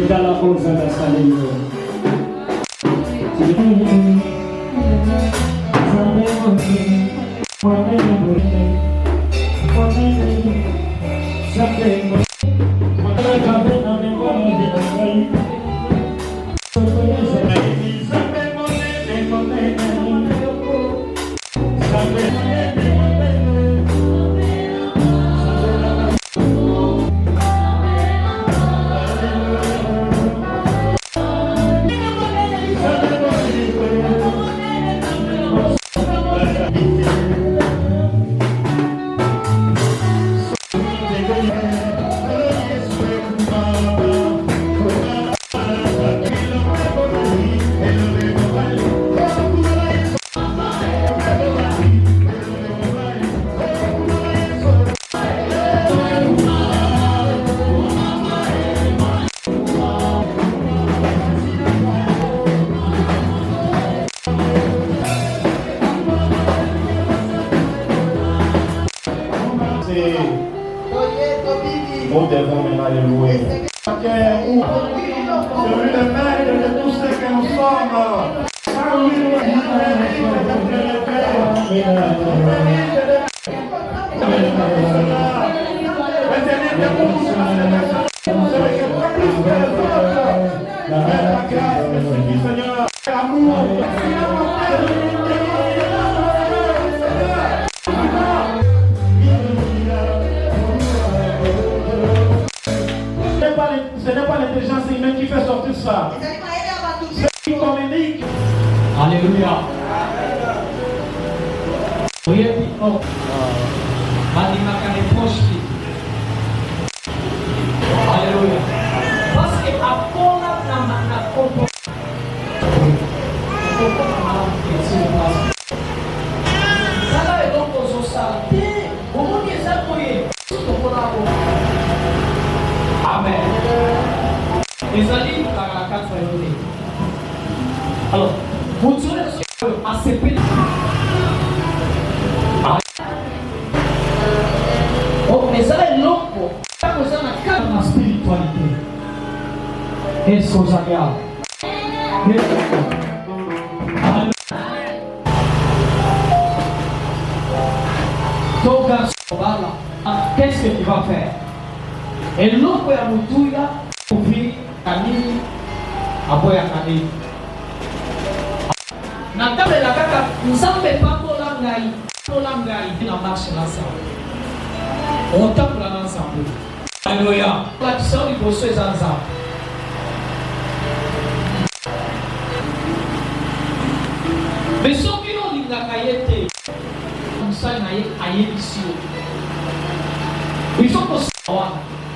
Dalla cosa da salire. Nous devons maintenant le louer. Celui le maître de tout ce que nous sommes. Ce n'est pas l'intelligence humaine qui fait sortir ça. C'est qui communique. Alléluia. Oui, oh. Alléluia. Parce que après Amen. Les alliés dans la carte faillonnée. Alors, vous direz à ces pays. Oh, mais ça est long pour ça, vous avez la carte de la spiritualité. Est-ce que vous avez ton garçon, voilà. Qu'est-ce que tu vas faire? Et l'autre ya mutuya ouvrir kanini aboya kanini. Nataka la kaka nzambe pako langai na marche ensemble. On tape là ensemble. Alléluia. La kisori bosso ensemble. Mais ce qui on dit la kayete ça na ici. Il faut que ça.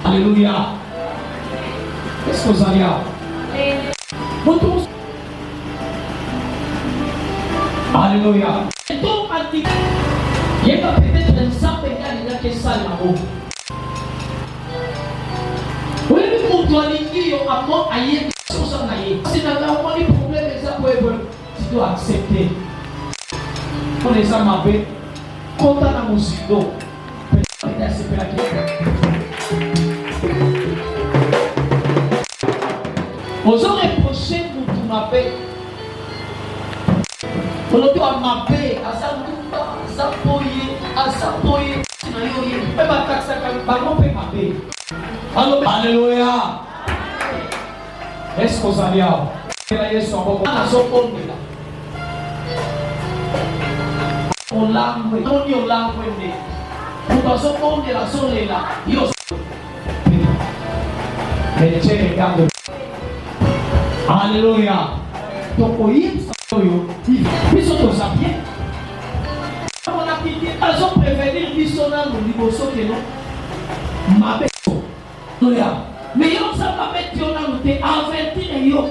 Alléluia. Qu'est-ce que vous allez avoir? Alléluia. Et donc, il y a peut-être un simple gars qui est sale là-haut. Oui, mais pour toi, il y a un mot ailleurs qui sont sans ailleurs. Si tu as un problème, tu dois accepter. On les a mabés. Quand on a mon sido, peut-être c'est la question. Vous aurez reproché pour tout ma paix. Vous doit ma paix, à sa poye, même à taxa, ballon peut ma paix. Alléluia. Est-ce que vous allez avoir? On l'a envoyé, on l'a envoyé. Pour passer au monde de la soleil là, il y a mais les gens regardent. Alléluia. Donc, il faut que ça vienne. On a quitté, elles ont préféré l'issonner au niveau que non. Ma bête. Alléluia. Mais ils ont ça va mettre dans le thé, avertir et ils ont.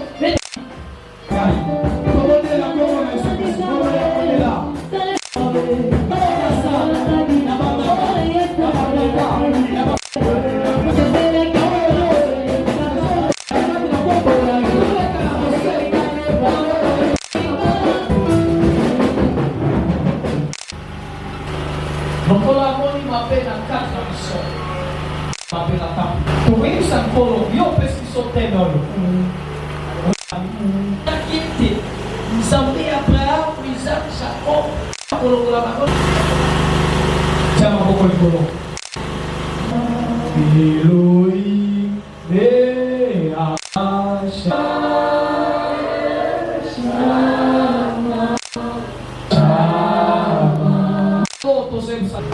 Pape la table. Tu vois, ça me follow. Yo, parce qu'ils sont ténors. T'inquiète. Ils ont mis Abraham, Isaac, Jacob. Tiens, ma beaucoup de colons. Elohim,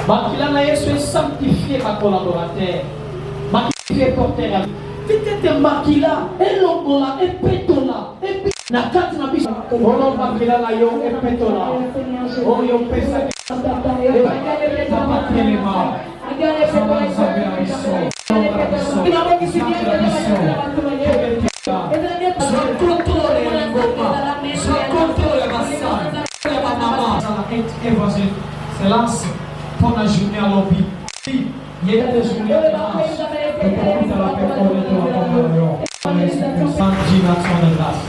Makila na Yesu est sanctifié ma collaborateur. Makila est porteur à Peut-être makila elongola epetola epi na kati na biso. Ono makila na yo epetola. Oh yo pesa c'est lance pour la journée à l'objet. Il y a des journées à l'objet. Le pour la paix pour les deux à sans dimension de grâce.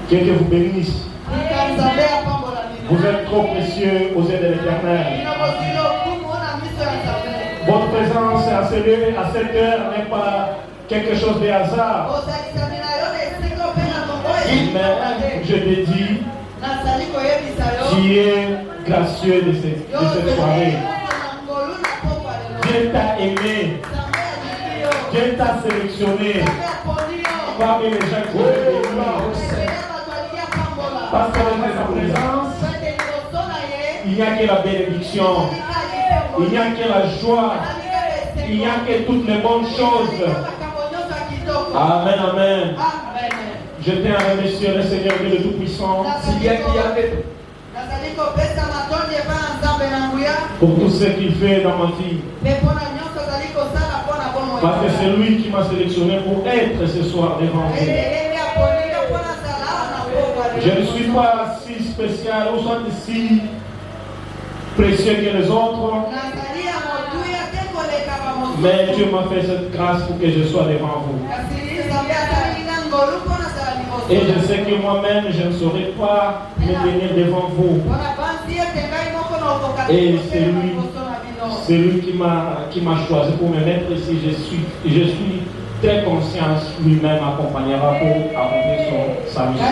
Dieu que vous bénisse. Vous êtes trop précieux aux yeux de l'Éternel. Votre présence à cette heure n'est pas quelque chose de hasard. Mais je te dis, tu es gracieux de cette soirée. Dieu t'a aimé. Dieu t'a sélectionné parmi les gens qui ont été. Parce qu'avec sa présence, il n'y a que la bénédiction, il n'y a que la joie, il n'y a que toutes les bonnes choses. Amen, amen. Je tiens à remercier le Seigneur Dieu le Tout-Puissant pour tout ce qu'il fait dans ma vie. Parce que c'est lui qui m'a sélectionné pour être ce soir devant vous. Je ne suis pas si spécial ou soit si précieux que les autres, mais Dieu m'a fait cette grâce pour que je sois devant vous. Et je sais que moi-même, je ne saurais pas me tenir devant vous. Et c'est lui qui m'a choisi pour me mettre ici. Je suis très conscient lui-même accompagnera pour accomplir sa mission.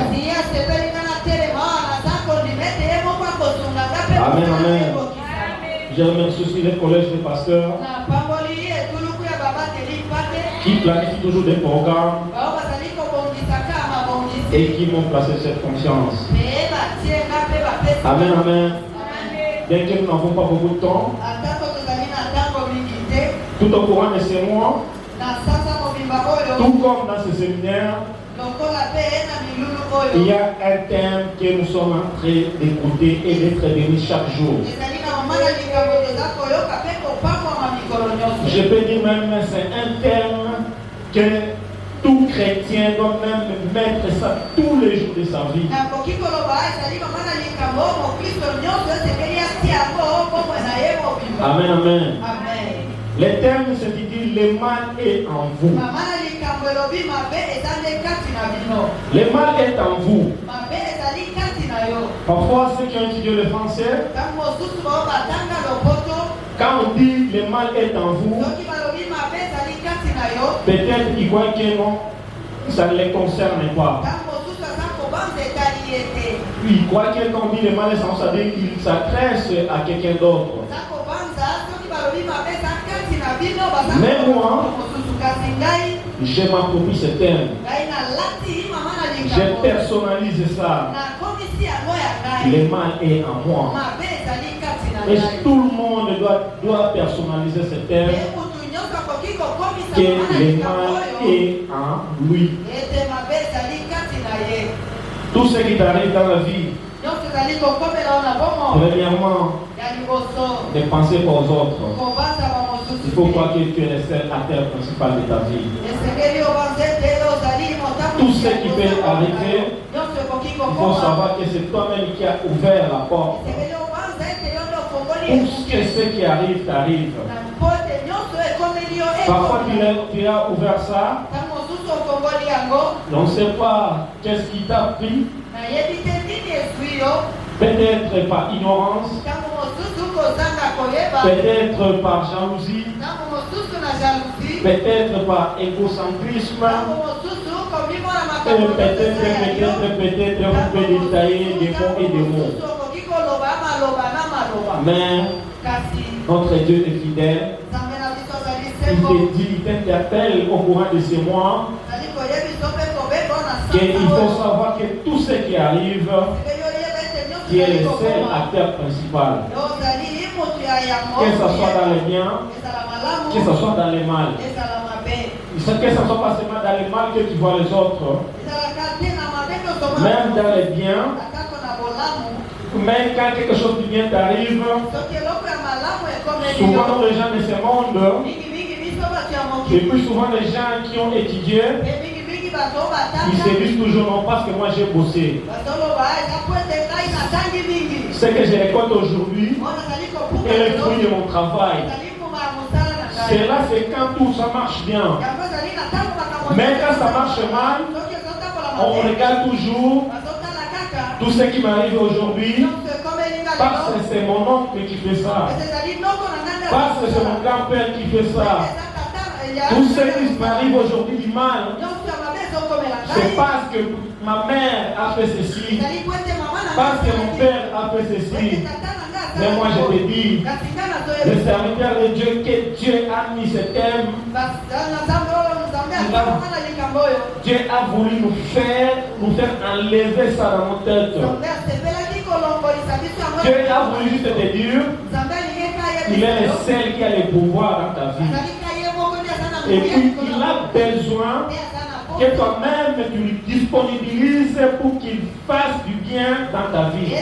Amen, amen. Je remercie aussi les collèges des pasteurs qui planifient toujours des programmes et qui m'ont placé cette confiance. Amen, amen. Bien que nous n'avons pas beaucoup de temps, tout au courant de ces mois, tout comme dans ce séminaire, il y a un thème que nous sommes en train d'écouter et d'être bénis chaque jour. Je peux dire même que c'est un thème que tout chrétien doit même mettre ça tous les jours de sa vie. Amen, amen. Le thème s'intitule Le mal est en vous. Le mal est en vous. Parfois, ceux qui ont étudié le français, quand on dit le mal est en vous, peut-être ils croient que non, ça ne les concerne pas. Ils croient que quand on dit le mal est en vous, ça veut dire qu'il s'adresse à quelqu'un d'autre. Mais moi, je m'approprie ce thème. Je personnalise ça. Le mal est en moi. Et tout le monde doit personnaliser ce thème. Que le mal est en lui. Tout ce qui t'arrive dans la vie, premièrement, ne pensez pas aux autres. Il faut croire que tu es le seul acteur principal de ta vie. Tout ce qui peut arriver, il faut savoir que c'est toi-même qui as ouvert la porte. Tout ce qui arrive t'arrive. Parfois tu as ouvert ça, on ne sait pas qu'est-ce qui t'a pris. Peut-être par ignorance, peut-être par jalousie, peut-être par égocentrisme, peut-être on peut détailler des mots et des mots. Mais notre Dieu est fidèle. Il te dit, il t'interpelle au courant de ces mois qu'il faut savoir que tout ce qui arrive, qui est le seul acteur principal. Que ce soit dans les biens, que ce soit dans les mal. Que ce ne soit pas seulement dans les mal que tu vois les autres. Même dans les biens, même quand quelque chose de bien t'arrive, souvent les gens de ce monde, et puis souvent les gens qui ont étudié, ils se disent toujours non parce que moi j'ai bossé. Ce que je récolte aujourd'hui est le fruit de mon travail. Cela c'est quand tout ça marche bien. Mais quand ça marche mal, on regarde toujours tout ce qui m'arrive aujourd'hui parce que c'est mon oncle qui fait ça. Parce que c'est mon grand-père qui fait ça. Tout ce qui m'arrive aujourd'hui du mal, c'est parce que ma mère a fait ceci, parce que mon père a fait ceci. Mais moi je te dis, le serviteur de Dieu, que Dieu a mis ce thème, Dieu a voulu nous faire enlever ça dans nos têtes. Dieu a voulu juste te dire, il est le seul qui a le pouvoir dans ta vie. Et puis il a besoin que toi-même tu lui disponibilises pour qu'il fasse du bien dans ta vie.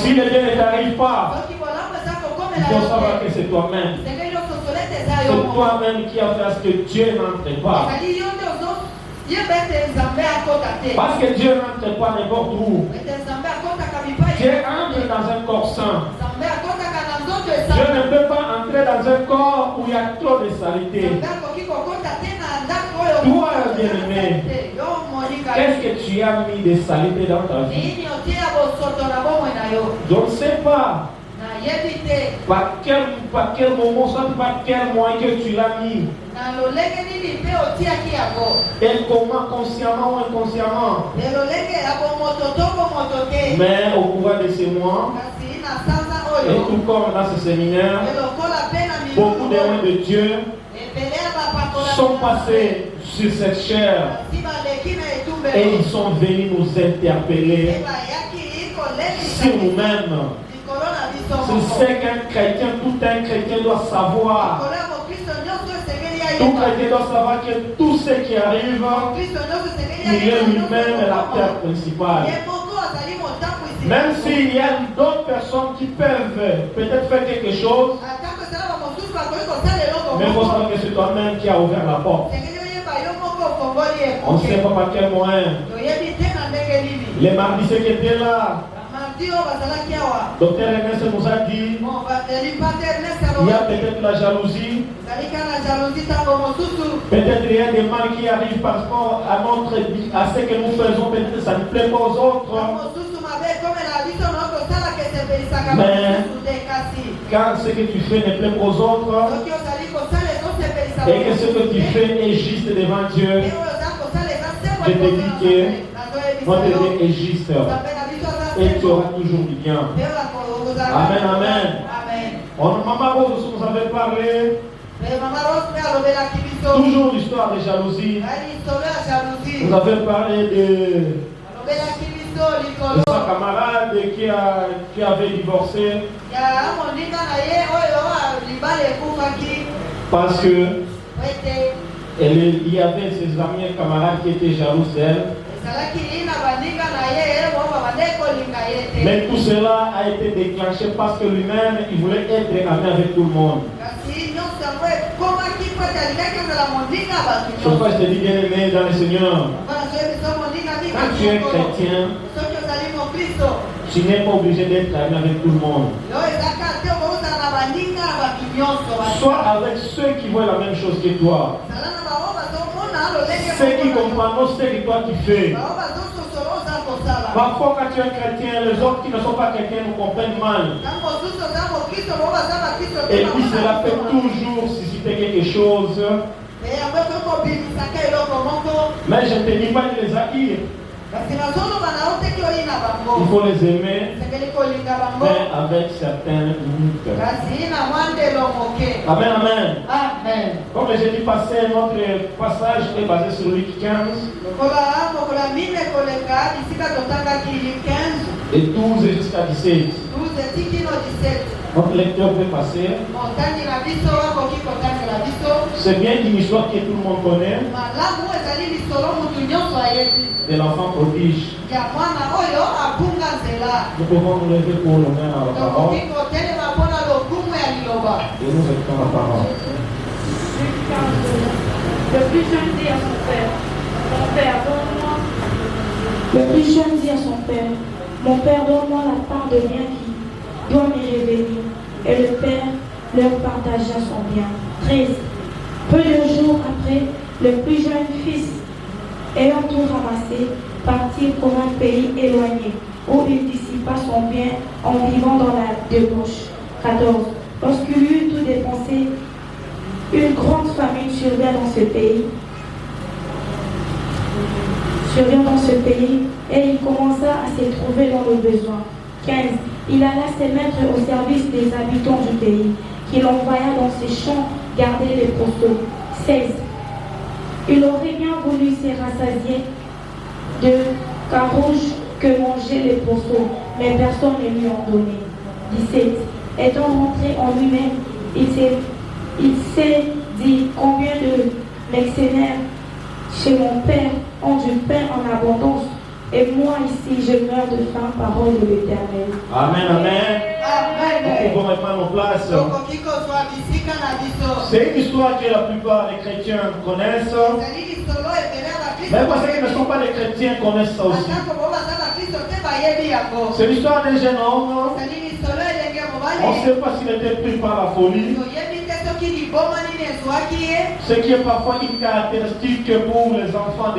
Si le bien ne t'arrive pas, il faut savoir que c'est toi-même. C'est toi-même qui as fait ce que Dieu n'entre pas. Parce que Dieu n'entre pas n'importe où. Dieu entre dans un corps saint. Dieu ne peut pas entrer dans un corps où il y a trop de saleté. Toi, bien-aimé, qu'est-ce que tu as mis de saleté dans ta vie? Je ne sais pas. Par quel moment, soit par quel moyen que tu l'as mis. Et comment, consciemment ou inconsciemment. Mais au cours de ces mois, et tout comme dans ce séminaire, beaucoup d'hommes de Dieu sont passés sur cette chair et ils sont venus nous interpeller sur nous-mêmes. C'est ce qu'un chrétien, tout un chrétien doit savoir. Tout chrétien doit savoir que tout ce qui arrive, il est lui-même la terre principale. Même s'il y a d'autres personnes qui peuvent peut-être faire quelque chose, mais il faut savoir que c'est toi-même qui a ouvert la porte. On ne sait pas par quel moyen. Les mardis qui étaient là, Docteur Ernest nous a dit, il y a peut-être la jalousie, peut-être il y a des mal qui arrivent par rapport à ce que nous faisons, peut-être ça ne plaît pas aux autres. Mais quand ce que tu fais ne plaît pas aux autres, et que ce que tu fais est juste devant Dieu, je te dis que notre Dieu est juste. Et tu auras toujours du bien. Amen, amen. Maman Rose nous avait parlé toujours l'histoire de jalousie. Vous avez parlé de sa camarade qui avait divorcé parce que il y avait ses amis et camarades qui étaient jaloux d'elle. Mais tout cela a été déclenché parce que lui-même, il voulait être ami avec tout le monde. Pourquoi je te dis bien aimé dans le Seigneur, quand tu es chrétien, tu n'es pas obligé d'être ami avec tout le monde. Sois avec ceux qui voient la même chose que toi. Ceux qui comprennent ce que toi tu fais. Parfois quand tu es chrétien, les autres qui ne sont pas chrétiens nous comprennent mal. Et puis cela peut toujours susciter quelque chose. Mais je ne te dis pas de les haïr. Il faut les aimer, mais avec certaines limites. Amen, amen. Comme le jeudi passé, notre passage est basé sur Luc 15. Et 12 jusqu'à 17. Notre lecteur peut passer. C'est bien une histoire que tout le monde connaît. De l'enfant prodige. Nous pouvons nous lever pour l'honneur à la parole. Et nous écoutons la parole. Le plus jeune dit à son père, mon père, donne-moi. Le plus jeune dit à son père, mon père, donne-moi la part de bien qui doit me revenir. Et le père leur partagea son bien. 13. Peu de jours après, le plus jeune fils, ayant tout ramassé, partit pour un pays éloigné, où il dissipa son bien en vivant dans la débauche. 14. Lorsqu'il eut tout dépensé, une grande famine survint dans ce pays. Et il commença à se trouver dans le besoin. 15. Il alla se mettre au service des habitants du pays, qu'il envoya dans ses champs garder les posteaux. 16. Il aurait bien voulu se rassasier de carouges que mangeaient les posteaux, mais personne ne lui en donnait. 17. Étant rentré en lui-même, il s'est dit combien de mercenaires chez mon père ont du pain en abondance, et moi ici je meurs de faim, parole de l'Éternel. Amen, amen. Nous pouvons reprendre nos places. C'est une histoire que la plupart des chrétiens connaissent. Mais parce qu'ils ne sont pas des chrétiens connaissent ça aussi. C'est l'histoire d'un jeune homme. On ne sait pas s'il était pris par la folie. Ce qui est parfois une caractéristique pour les enfants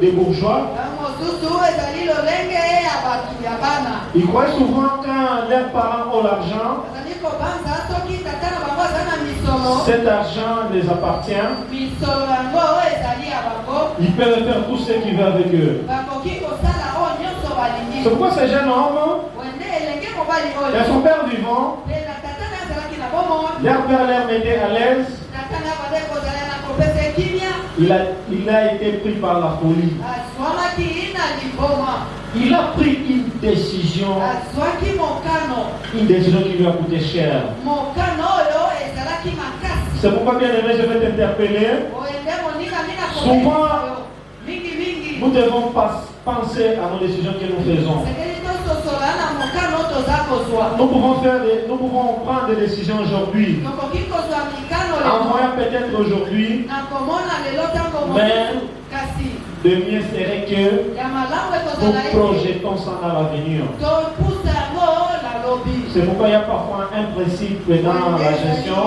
des bourgeois. Ils croient souvent quand leurs parents ont l'argent, cet argent les appartient. Ils peuvent faire tout ce qu'ils veulent avec eux. C'est pourquoi ces jeunes hommes, et son père vivant, leur père leur mettait à l'aise. Il a été pris par la folie. Il a pris une décision qui lui a coûté cher. C'est pourquoi, bien aimé, je vais t'interpeller. Souvent, nous devons penser à nos décisions que nous faisons. Nous pouvons prendre des décisions aujourd'hui. En voyant peut-être aujourd'hui, mais le mieux serait que nous projetons ça dans l'avenir. C'est pourquoi il y a parfois un principe dans la gestion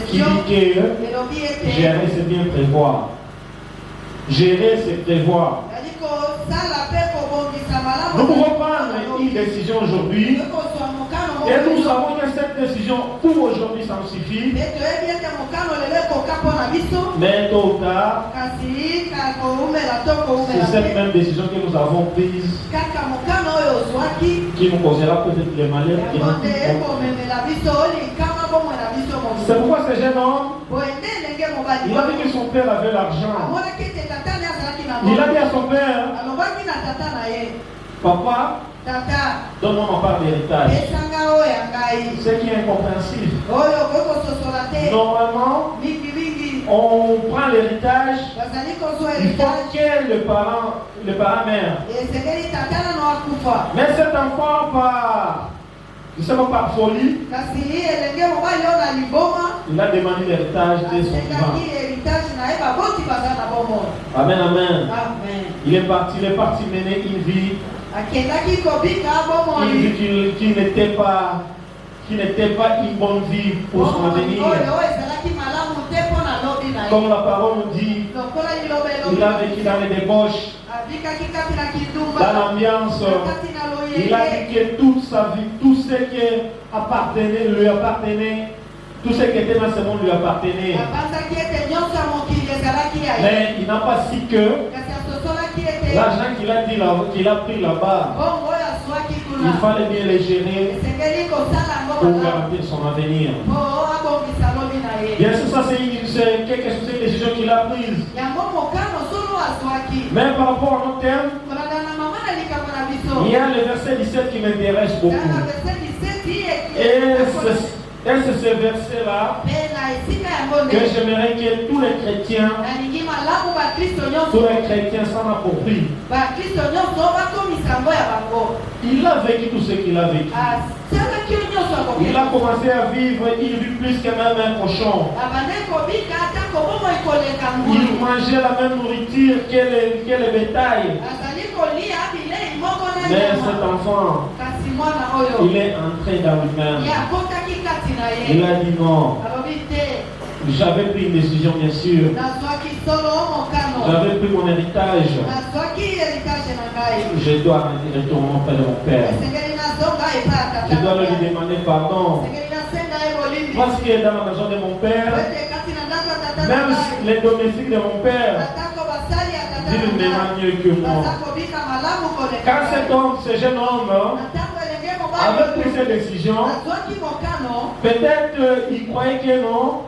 qui dit que gérer c'est bien prévoir. Gérer c'est prévoir. Nous pouvons prendre une décision aujourd'hui et nous savons que cette décision pour aujourd'hui ça nous suffit. Mais tôt ou tard, c'est cette même décision que nous avons prise qui nous causera peut-être le malheur. C'est pourquoi ce jeune homme, il a vu que son père avait l'argent. Il a dit à son père, papa, donne-moi ma part d'héritage. Ce qui est incompréhensible. Normalement, on prend l'héritage, il faut que le parent meurt. Mais cet enfant, par folie, il a demandé l'héritage de son vivant. Amen, amen. Il est parti mener une vie qui n'était pas une bonne vie pour son avenir. Comme la parole nous dit, il a vécu dans les débauches, dans l'ambiance. Il a vécu toute sa vie, tout ce qui lui appartenait, tout ce qui était dans ce monde lui appartenait. Mais il n'a pas su que l'argent qu'il a pris là-bas, il fallait bien les gérer pour garantir son avenir. Bien sûr, ça c'est quelque chose, c'est une décision qu'il a prise. Mais par rapport à notre terme, il y a le verset 17 qui m'intéresse beaucoup. Et c'est ce verset-là que j'aimerais que tous les chrétiens s'en approprient. Il a vécu tout ce qu'il a vécu. Il a commencé à vivre, il vit plus que même un cochon. Il mangeait la même nourriture que les bétails. Mais cet enfant, il est entré dans lui-même. Il a dit non. J'avais pris une décision, bien sûr. J'avais pris mon héritage. Je dois retourner auprès de mon père. Je dois lui demander pardon. Parce que dans la maison de mon père, même les domestiques de mon père, ils m'aiment mieux que moi. Quand ce jeune homme avait pris cette décision, peut-être il croyait que non.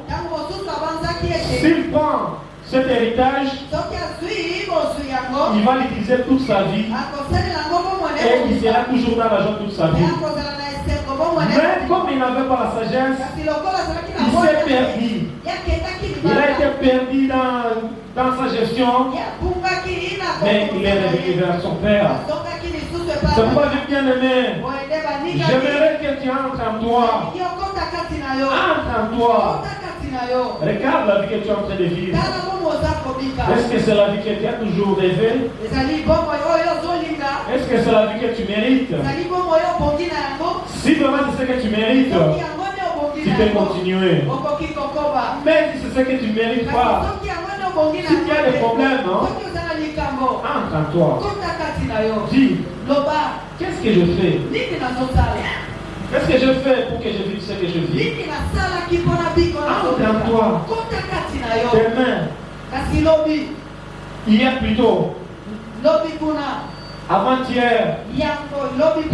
S'il prend cet héritage, il va l'utiliser toute sa vie et il sera toujours dans l'argent toute sa vie. Mais comme il n'avait pas la sagesse, il s'est perdu. Il a été perdu dans sa gestion, mais il est revenu vers son père. C'est pourquoi j'ai bien aimé. J'aimerais que tu entres en toi. Entre en toi. Regarde la vie que tu es en train de vivre. Est-ce que c'est la vie que tu as toujours rêvé? Est-ce que c'est la vie que tu mérites? Si vraiment c'est ce que tu mérites, tu peux continuer. Mais si c'est ce que tu ne mérites pas, si tu as des problèmes, entre en toi. Dis, qu'est-ce que je fais? Qu'est-ce que je fais pour que je vive ce que je vis? Entre en toi. Demain, hier plutôt, avant-hier, tu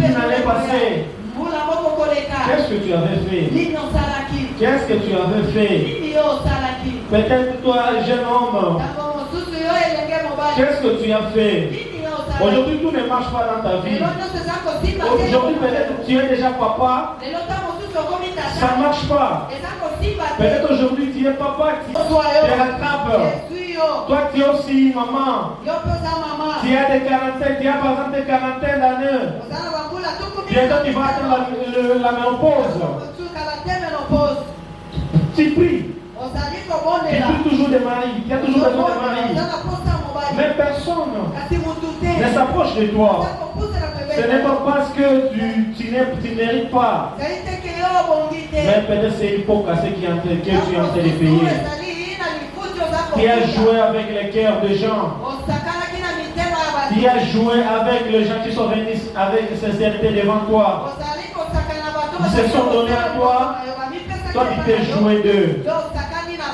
n'allais passer. Qu'est-ce que tu avais fait? Qu'est-ce que tu avais fait? Peut-être toi, jeune homme, qu'est-ce que tu as fait? Aujourd'hui, tout ne marche pas dans ta vie. Aujourd'hui, peut-être tu es déjà papa, ça ne marche pas. Peut-être aujourd'hui, tu es papa, tu es rattrape. Toi, tu es aussi maman. Tu as des quarantaines, tu as par exemple des quarantaines d'années. Bientôt, tu vas atteindre la ménopause. Tu pries. Tu pries toujours des maris. Tu as toujours besoin de maris. Mais personne ne s'approche de toi. Ce n'est pas parce que tu ne mérites pas. Mais peut-être c'est l'hypocrisie que tu es en train de payer. Tu as joué avec les cœurs des gens. Tu as joué avec les gens qui sont venus avec sincérité devant toi. Ils se sont donnés à toi. Toi, tu t'es joué d'eux.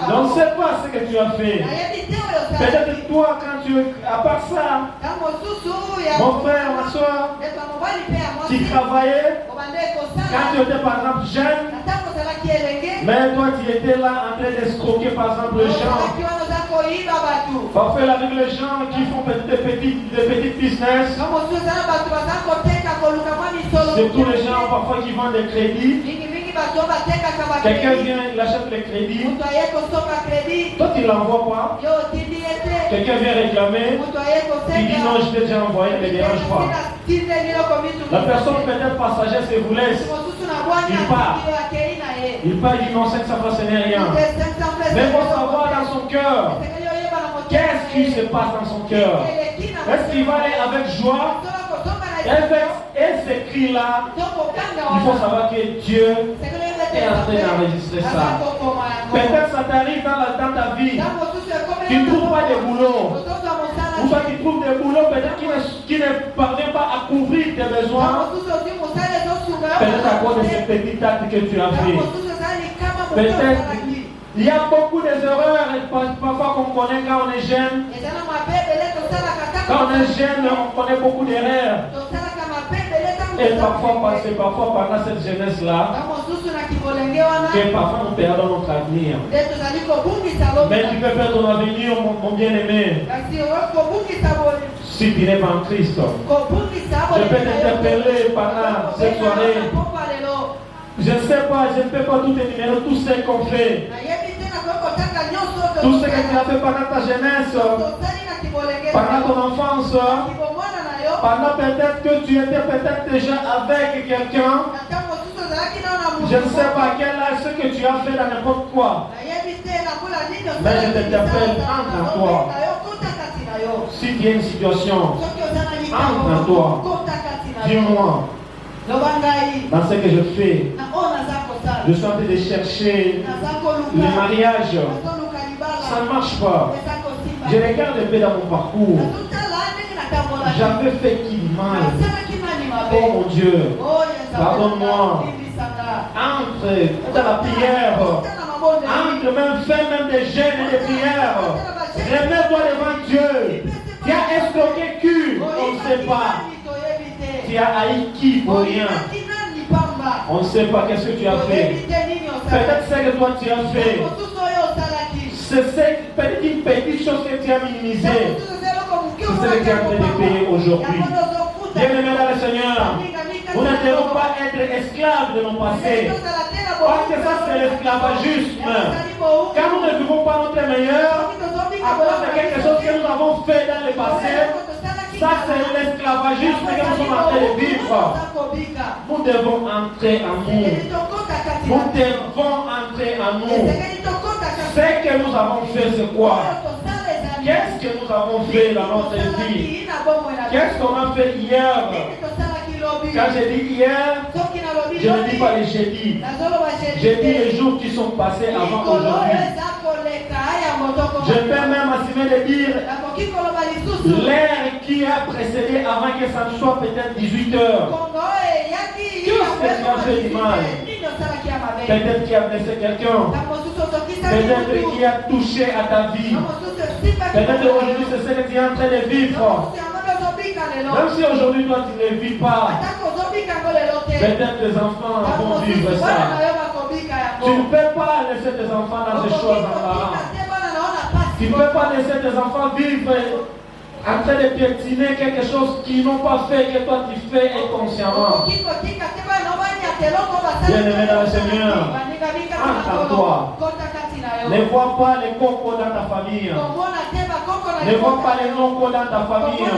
Donc, ce n'est pas ce que tu as fait. Peut-être toi, quand tu... À part ça, mon frère, ma soeur, tu travaillais. Quand tu étais, par exemple, jeune, mais toi, tu étais là en train d'escroquer, par exemple, les gens. Parfois, avec les gens qui font des petits business. C'est tous les gens, parfois, qui vendent des crédits. Quelqu'un vient, il achète les crédits. Toi, tu ne l'envoies pas. Quelqu'un vient réclamer. Il dit non, je t'ai déjà envoyé, ne me dérange pas. La personne peut-être passagère se vous laisse. Il part, il dit non, 500 francs, ce n'est rien. Mais il faut savoir dans son cœur, qu'est-ce qui se passe dans son cœur? Est-ce qu'il va aller avec joie? Et ces cris-là, il faut savoir que Dieu est en train d'enregistrer ça. Peut-être ça t'arrive dans ta vie. Tu ne trouves pas de boulot. Ou soit tu trouves des boulots peut-être qui ne parviennent pas à couvrir tes besoins. Peut-être à cause de ces petits actes que tu as fait. Peut-être il y a beaucoup d'erreurs, parfois qu'on connaît quand on est jeune. Quand on est jeune, on connaît beaucoup d'erreurs. Et parfois pendant cette jeunesse-là, que parfois nous perdons notre avenir. Mais tu peux perdre ton avenir, mon bien-aimé, si tu n'es pas en Christ. Je peux t'interpeller pendant cette soirée. Je ne sais pas, je ne peux pas tout énumérer, tout ce qu'on fait. Tout ce que tu as fait pendant ta jeunesse, pendant ton enfance, pendant peut-être que tu étais peut-être déjà avec quelqu'un. Je ne sais pas quel âge, ce que tu as fait dans n'importe quoi. Mais je t'interpelle, entre en toi. Si tu as une situation, entre en toi. Dis-moi, dans ce que je fais, je suis en train de chercher le mariage. Ça ne marche pas. Je regarde un peu dans mon parcours. J'avais fait qui mal. Oh mon Dieu, pardonne-moi. Entre dans la prière, entre même faire même des jeûnes et des prières. Remets-toi devant Dieu. Tu as escroqué qui? On ne sait pas. Tu as haï qui pour rien? On ne sait pas qu'est-ce que tu as fait. Peut-être ce que toi tu as fait. C'est peut-être une petite chose que tu as minimisée. C'est ce que tu es en train de payer aujourd'hui. Bien-aimé dans le Seigneur, nous ne devons pas être esclaves de nos passés. Parce que ça c'est l'esclavagisme. Quand nous ne vivons pas notre meilleur, à cause de quelque chose que nous avons fait dans le passé, ça c'est l'esclavagisme que nous sommes en train de vivre. Nous devons entrer en nous. Nous devons entrer en nous. Ce que nous avons fait, c'est quoi? Qu'est-ce que nous avons fait dans notre vie? Qu'est-ce qu'on a fait hier? Quand j'ai dit hier, je ne dis pas les jeudis. J'ai dit les jours qui sont passés avant aujourd'hui. Je peux même assumer de dire l'ère qui a précédé avant que ça ne soit peut-être 18 heures. Qu'est-ce que tu as fait du mal? Peut-être qu'il a blessé quelqu'un. Peut-être qu'il a touché à ta vie. Peut-être aujourd'hui c'est ce que tu es en train de vivre. Même si aujourd'hui toi tu ne vis pas, peut-être tes enfants vont vivre ça. Tu ne peux pas laisser tes enfants dans ces choses embarrassantes. Tu ne peux pas laisser tes enfants vivre en train de piétiner quelque chose qu'ils n'ont pas fait, que toi tu fais inconsciemment. Bien-aimé dans le Seigneur, entre en toi. Ne vois pas les cocos dans ta famille. Ne vois pas les non-cocos dans ta famille.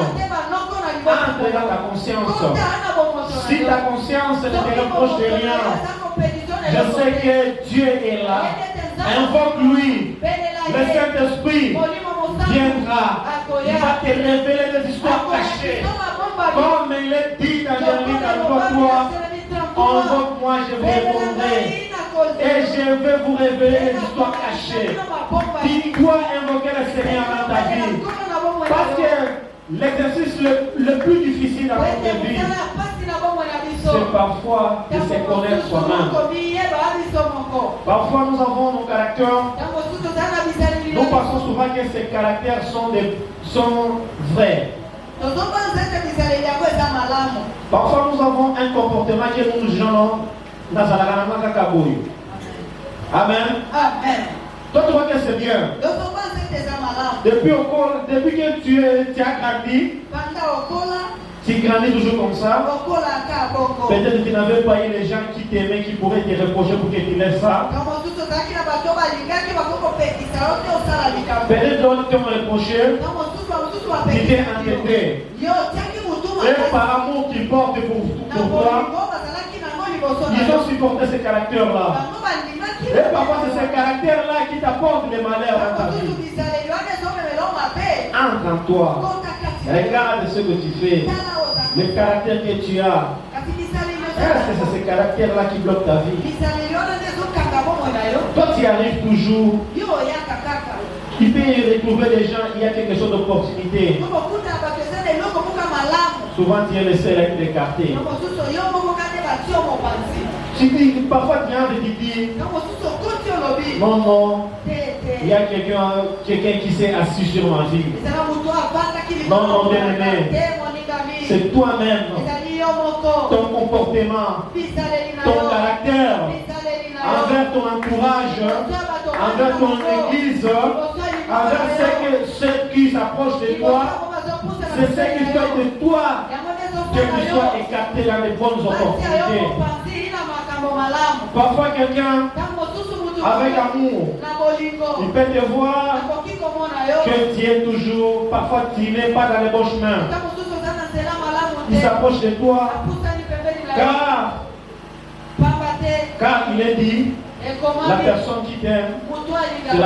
Entre dans ta conscience. Si ta conscience ne te reproche de rien, je sais que Dieu est là. Invoque-lui. Le Saint-Esprit viendra. Il va te révéler des histoires cachées. Comme il est dit dans Jérémie, invoque-toi. Envoque-moi, je vous répondrai. Et je vais vous révéler les histoires cachées. Tu dois invoquer le Seigneur dans ta vie. Parce que l'exercice le plus difficile dans notre vie, c'est parfois de se connaître soi-même. Parfois nous avons nos caractères. Nous pensons souvent que ces caractères sont vrais. Parfois nous avons un comportement que nous jugeons. Amen. Toi tu vois que c'est bien. Depuis que tu as grandi, tu grandis toujours comme ça. Peut-être que tu n'avais pas eu les gens qui t'aimaient, qui pourraient te reprocher pour que tu laisses ça. Peut-être d'autres qui t'ont reproché. Tu t'es entêté. Et par amour qu'ils portent pour toi, ils ont supporté ces caractères-là. Et parfois c'est ces caractères-là qui t'apportent des malheurs dans ta vie. Entre en toi. Regarde ce que tu fais. Le caractère que tu as. Est-ce que c'est ce caractère-là qui bloque ta vie? Toi tu arrives toujours. Tu peux y retrouver des gens, il y a quelque chose d'opportunité. Souvent tu es le seul à être écarté. Tu dis, parfois tu viens de te dire, non, il y a quelqu'un qui s'est assis sur ma vie. Non, bien-aimé, c'est toi-même, ton comportement, ton caractère, envers ton entourage, envers ton église, envers ceux qui s'approchent de toi. C'est ce qui fait de toi que tu sois écarté dans les bonnes opportunités. Parfois quelqu'un avec amour, il peut te voir que tu es toujours, parfois tu n'es pas dans les bons chemins. Il s'approche de toi car il est dit, la personne qui t'aime, c'est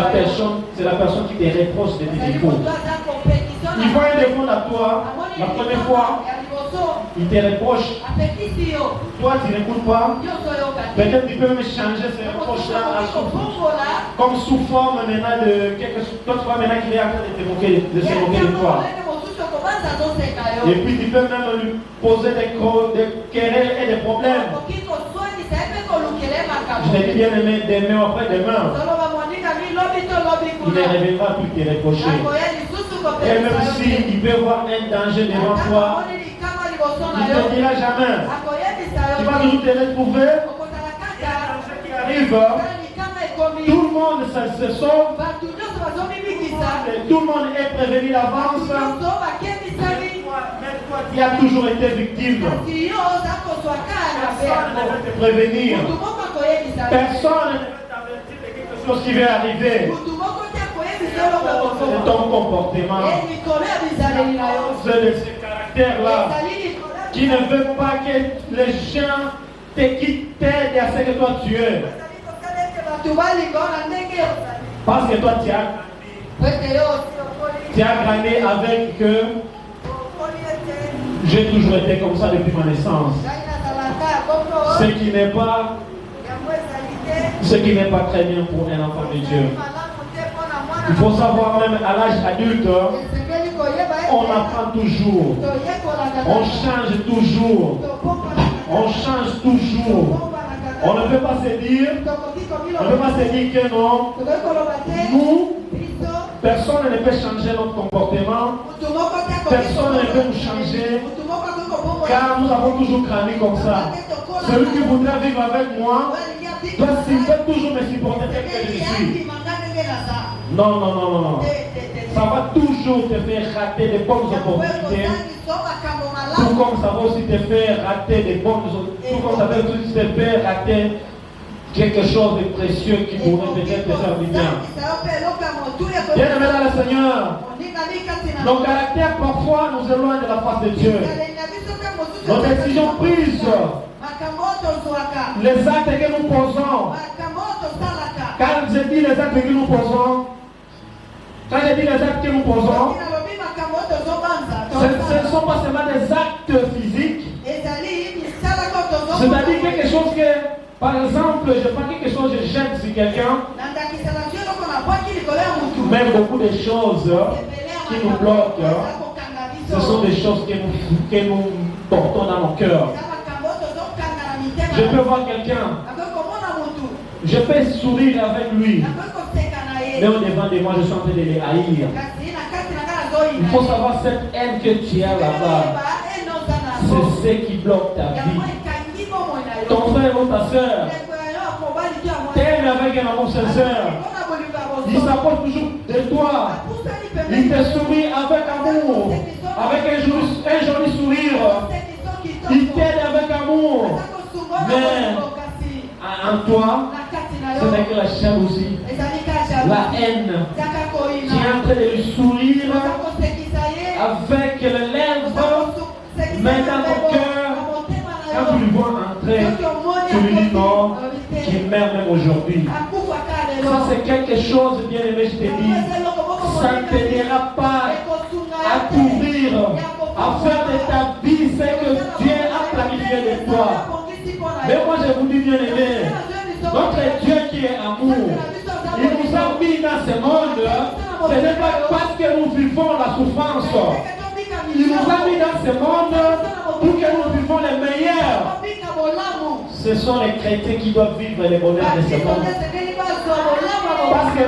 la personne qui te reproche de tes défauts. Il voit un défaut à toi, la première fois, il te reproche. Toi, tu n'écoutes pas. Peut-être tu peux même changer ces reproches-là comme sous forme maintenant de quelque chose. Toi, tu vois maintenant qu'il est en train de se moquer de toi. Et puis tu peux même lui poser des querelles et des problèmes. Je t'ai dit bien aimé, demain après demain, il ne reviendra plus te reprocher. Et même s'il peut voir un danger devant toi, il ne te dira jamais. Tu vas toujours te retrouver. Qui arrive, tout le monde se sauve. Tout le monde est prévenu d'avance. Même toi, tu as toujours été victime. Personne ne veut te prévenir. Personne ne veut t'avertir de quelque chose qui va arriver. C'est ton comportement. C'est de ce caractère-là qui ne veut pas que les gens te quittent à ce que toi tu es. Parce que toi tu as grandi avec J'ai toujours été comme ça depuis ma naissance. Ce qui n'est pas très bien pour un enfant de Dieu. Il faut savoir, même à l'âge adulte, on apprend toujours. On change toujours. On change toujours. On ne peut pas se dire que non. Nous, personne ne peut changer notre comportement. Personne ne peut nous changer. Car nous avons toujours grandi comme ça. Celui qui voudrait vivre avec moi doit toujours me supporter tel que je suis. Non, non, non, non, non. Ça va toujours te faire rater des bonnes opportunités. Tout comme ça va aussi te faire rater des bonnes opportunités. Tout comme ça va aussi te faire rater quelque chose de précieux qui pourrait peut-être te faire du bien. Bien-aimé dans le Seigneur, nos caractères parfois nous éloignent de la face de Dieu. Nos décisions prises, les actes que nous posons, quand je dis les actes que nous posons, ce ne sont pas seulement des actes physiques. C'est-à-dire quelque chose que, par exemple, je prends quelque chose, je jette sur quelqu'un, même beaucoup de choses qui nous bloquent, ce sont des choses que nous portons dans nos cœurs. Je peux voir quelqu'un, je peux sourire avec lui, mais au devant de moi, je suis en train de les haïr. Il faut savoir cette haine que tu as là-bas, c'est ce qui bloque ta vie. Ton frère ou ta soeur t'aime avec un amour sincère. Il s'approche toujours de toi. Il te sourit avec amour, avec un joli sourire. Il t'aide avec amour. Mais en toi, ce n'est que la jalousie, la haine. Tu es en train de lui sourire avec les lèvres, mais dans ton cœur, quand tu lui vois entrer, tu lui dis non, tu meurs même aujourd'hui. Ça c'est quelque chose, bien aimé, je te dis, ça ne t'aidera pas à couvrir, à faire de ta vie ce que Dieu a planifié de toi. Mais moi je vous dis, bien aimé, notre Dieu qui est amour, il nous a mis dans ce monde, ce n'est pas parce que nous vivons la souffrance. Il nous a mis dans ce monde pour que nous vivons les meilleurs. Ce sont les chrétiens qui doivent vivre les bonheurs de ce monde. Parce que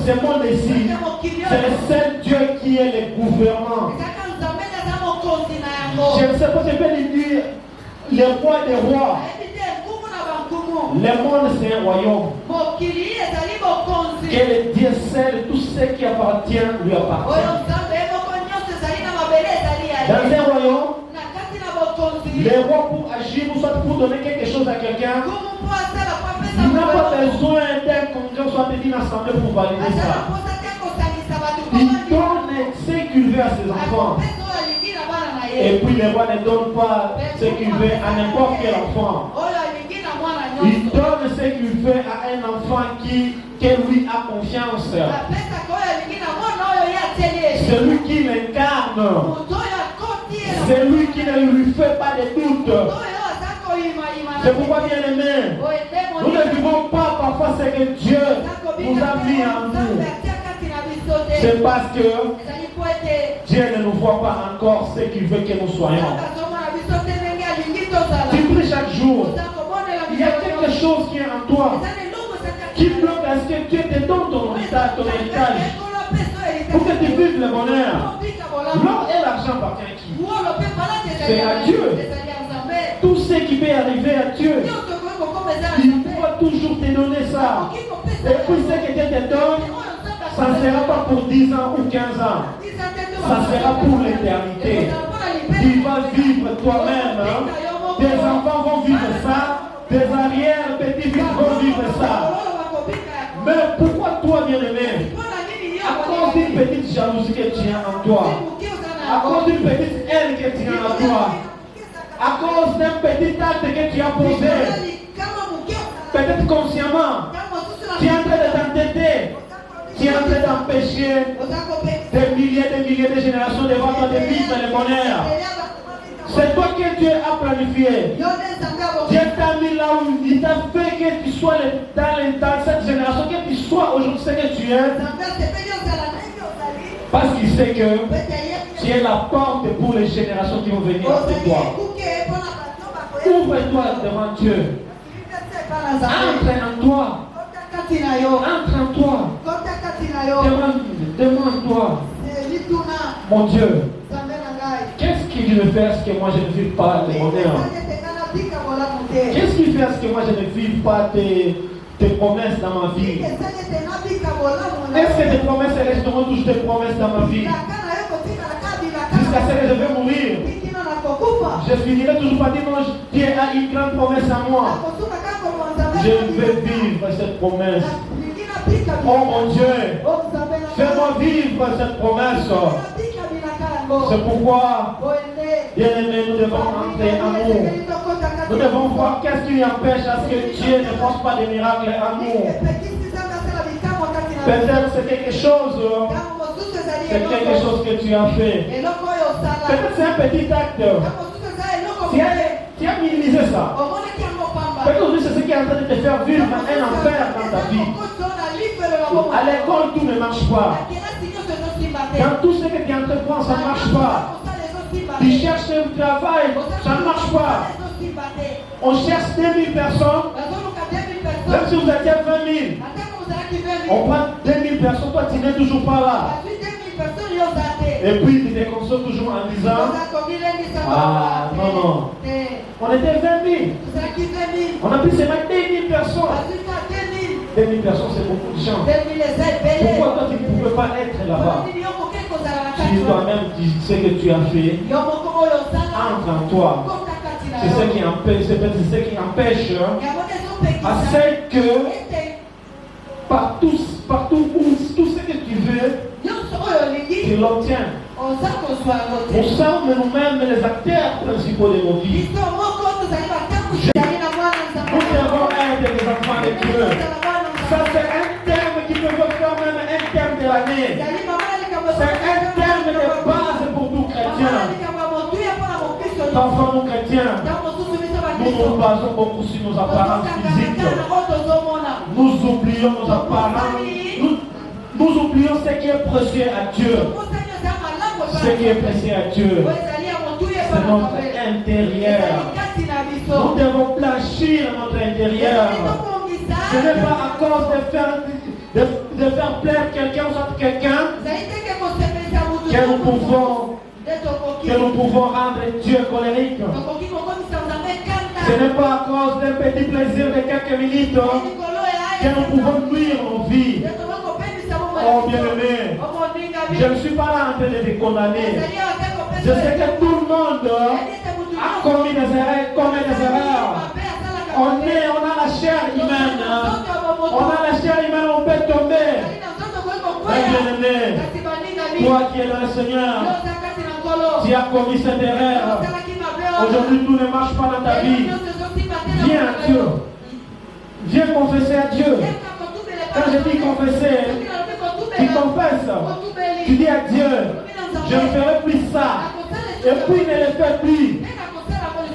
ce monde ici, c'est le seul Dieu qui est le gouvernement. Je ne sais pas si je peux lui dire le roi des rois. Le monde c'est un royaume. Que le Dieu seul, tout ce qui appartient lui appartient. Dans un royaume, les rois pour agir ou soit pour donner quelque chose à quelqu'un, il n'a pas besoin d'un congrès soit d'une assemblée pour valider ça. Il donne ce qu'il veut à ses enfants. Et puis le roi ne donne pas ce qu'il veut à n'importe quel enfant. Il donne ce qu'il veut à un enfant qui lui a confiance. Celui qui l'incarne. Celui qui ne lui fait pas de doute. C'est pourquoi, bien aimé, nous ne vivons pas parfois ce que Dieu nous a mis en nous. C'est parce que Dieu ne nous voit pas encore ce qu'il veut que nous soyons. Tu pries chaque jour. Il y a quelque chose qui est en toi qui bloque à ce que Dieu te donne ton héritage pour que tu vives le bonheur. L'or et l'argent appartiennent à qui? C'est à Dieu. Tout ce qui peut arriver à Dieu, il doit toujours te donner ça. Et puis ce que Dieu te donne, ça ne sera pas pour 10 ans ou 15 ans. Ça sera pour l'éternité. Tu vas vivre toi-même. Tes enfants vont vivre ça. Tes arrière-petits-fils vont vivre ça. Mais pourquoi toi, bien-aimé? À cause d'une petite jalousie que tu as en toi. À cause d'une petite haine que tu as en toi. À cause d'un petit acte que tu as posé. Peut-être consciemment. Tu es en train de t'entêter. Tu es en train d'empêcher des milliers de générations devant toi de vivre le bonheur. C'est toi que Dieu a planifié. Dieu t'a mis là où il t'a fait que tu sois dans cette génération, que tu sois aujourd'hui ce que tu es. Parce qu'il sait que tu es la porte pour les générations qui vont venir après toi. Ouvre-toi devant Dieu. Entre en toi. Entre en toi. Demande-toi. Mon Dieu, qu'est-ce qui me fait à ce que moi je ne vive pas de bonheur? Qu'est-ce qui fait à ce que moi je ne vive pas tes promesses dans ma vie? Est-ce que tes promesses resteront toujours tes promesses dans ma vie? Jusqu'à ce que je vais mourir, je finirai toujours par dire non, Dieu a une grande promesse à moi. Je vais vivre cette promesse. Oh mon Dieu, fais-moi vivre cette promesse. C'est pourquoi, bien aimé, nous devons entrer en amour. Nous devons voir qu'est-ce qui empêche à ce que Dieu ne fasse pas de miracles en nous. Peut-être c'est quelque chose que tu as fait. Peut-être c'est un petit acte. Tu as minimisé ça. Peut-être aujourd'hui c'est ce qui est en train de te faire vivre un enfer dans ta vie. À l'école tout ne marche pas. Dans tout ce que tu entreprends, ça ne marche pas. Tu cherches un travail, ça ne marche pas. On cherche 2000 personnes. Même si vous étiez 20 000, on prend 2000 personnes, toi tu n'es toujours pas là. Et puis tu te consoles toujours en disant ah non. On était 20 000. On a pris seulement 2000 personnes. 2000 personnes, c'est beaucoup de gens. Pourquoi toi tu ne pouvais pas être là-bas? Si toi-même tu sais que tu as fait, entre en toi. C'est ce qui empêche, à ce que partout tout ce que tu veux, tu l'obtiens. Nous sommes nous-mêmes les acteurs principaux de nos vies. Nous devons être des enfants de Dieu. Ça c'est un terme qui peut faire même un terme de l'année. C'est un terme de base pour nous chrétiens. Enfants nous chrétiens, nous nous basons beaucoup sur nos apparences physiques. Nous oublions nos apparences. Nous oublions ce qui est précieux à Dieu. Ce qui est précieux à Dieu, c'est notre intérieur. Nous devons blanchir notre intérieur. Ce n'est pas à cause de faire plaire quelqu'un ou soit quelqu'un que nous pouvons rendre Dieu colérique. Ce n'est pas à cause d'un petit plaisir de quelques minutes que nous pouvons nuire nos vies. Oh bien-aimé, je ne suis pas là en train de les condamner. Je sais que tout le monde a commis des erreurs. On a la chair humaine. On a la chair humaine, on peut tomber. Mais bien-aimé, toi qui es dans le Seigneur, tu as commis cette erreur. Aujourd'hui, tout ne marche pas dans ta vie. Viens à Dieu. Viens confesser à Dieu. Quand je dis confesser, tu confesses. Tu dis à Dieu, je ne ferai plus ça. Et puis ne le fais plus.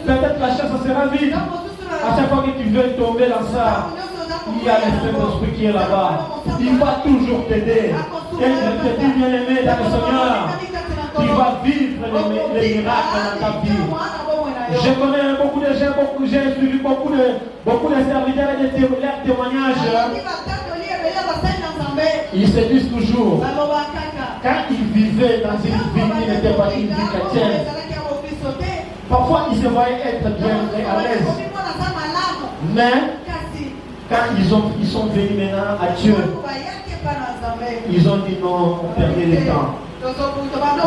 Peut-être la chasse sera vide. À chaque fois que tu veux tomber dans ça, il y a l'esprit qui est là-bas. Il va toujours t'aider. Et je te dis, bien aimé dans le Seigneur, tu vas vivre les miracles dans ta vie. Je connais beaucoup de gens, j'ai suivi beaucoup de serviteurs et de leurs témoignages. Ils se disent toujours, quand ils vivaient dans une vie qui n'était pas une vie chrétienne, parfois ils se voyaient être bien et à l'aise. Mais quand ils sont venus maintenant à Dieu, ils ont dit non, on perdait le temps.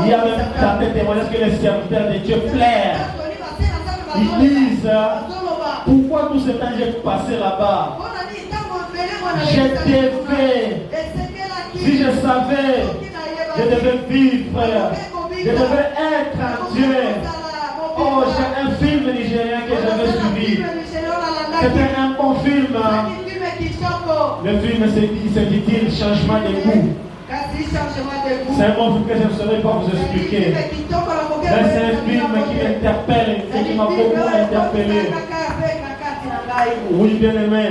Il y a même certains témoignages que les serviteurs de Dieu pleurent. Ils disent, pourquoi tout ce temps j'ai passé là-bas? J'étais fait. Si je savais, je devais vivre. Je devais être en Dieu. Oh, j'ai un film nigérien que j'avais suivi. C'était un bon film. Le film s'intitule Changement de goût. C'est un bon film que je ne saurais pas vous expliquer. Mais c'est un film qui m'interpelle m'a beaucoup interpellé. Oui, bien-aimé,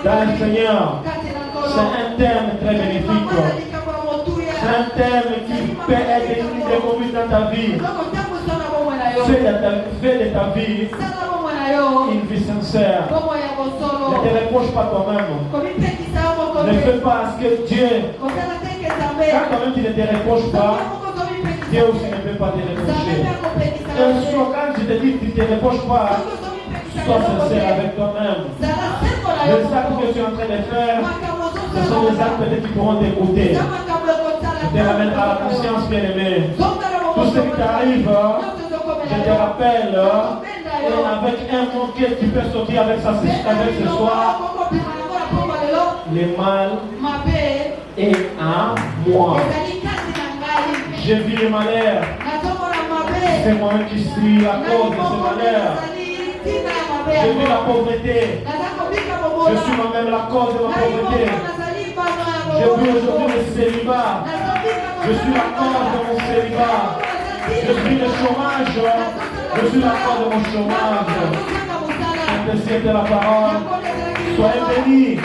dans le Seigneur, c'est un thème très bénéfique. C'est un thème qui peut être des conduites dans ta vie. Fais de ta vie une vie sincère. Ne te reproche pas toi-même. Ne fais pas ce que Dieu. Quand toi-même tu ne te reproches pas, Dieu aussi ne peut pas te reprocher. Un jour, quand je te dis que tu ne te reproches pas, sois sincère avec toi-même. Les actes que tu es en train de faire, ce sont des actes peut-être qui pourront t'écouter. Je te ramène à la conscience, bien-aimé. Tout ce qui t'arrive, je te rappelle, et avec un mot que tu peux sortir avec ce soir, le mal est à moi. Je vis le malheur. C'est moi qui suis la cause de ce malheur. Je vis la pauvreté. Je suis moi-même la cause de ma pauvreté. Je vis aujourd'hui le célibat. Je suis la cause de mon célibat. Je suis le chômage. Je suis la cause de mon chômage. Saint-Esprit de la parole. Soyez bénis.